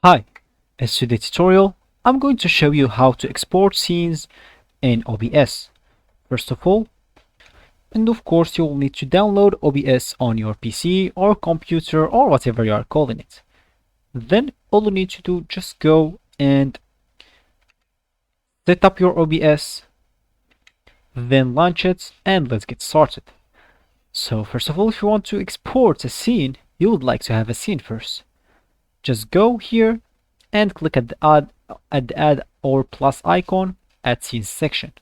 Hi, in today's tutorial, I'm going to show you how to export scenes in OBS. First of all, and of course you will need to download OBS on your PC or computer or whatever you are calling it. Then all you need to do, just go and set up your OBS, then launch it, and let's get started. So first of all, if you want to export a scene, you would like to have a scene first. Just go here and click at the add or plus icon at scenes section.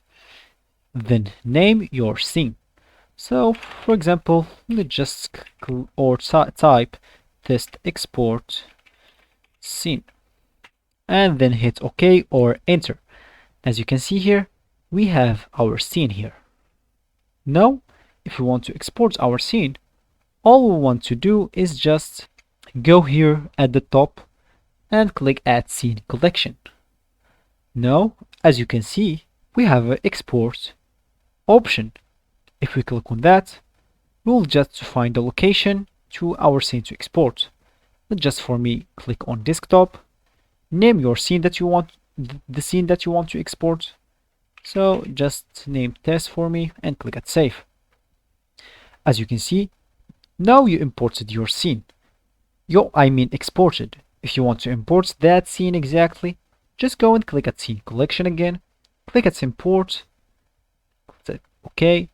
Then name your scene. So for example, let's just type test export scene and then hit OK or enter. As you can see here, we have our scene here. Now, if we want to export our scene, all we want to do is just go here at the top and click Add Scene Collection. Now, as you can see, we have an export option. If we click on that, we'll just find the location to our scene to export. Just for me, click on desktop, name your scene that you want, the scene that you want to export. So just name test for me and click at save. As you can see, now you imported your scene. Exported. If you want to import that scene exactly, just go and click at scene collection again, click at import, click OK,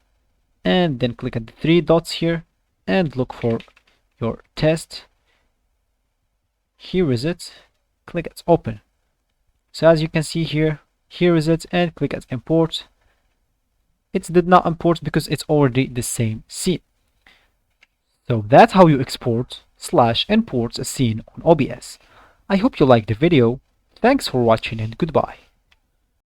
and then click at the three dots here and look for your test. Here is it. Click at open. So as you can see here is it, and click at import. It did not import because it's already the same scene. So that's how you export/import a scene on OBS. I hope you liked the video. Thanks for watching and goodbye.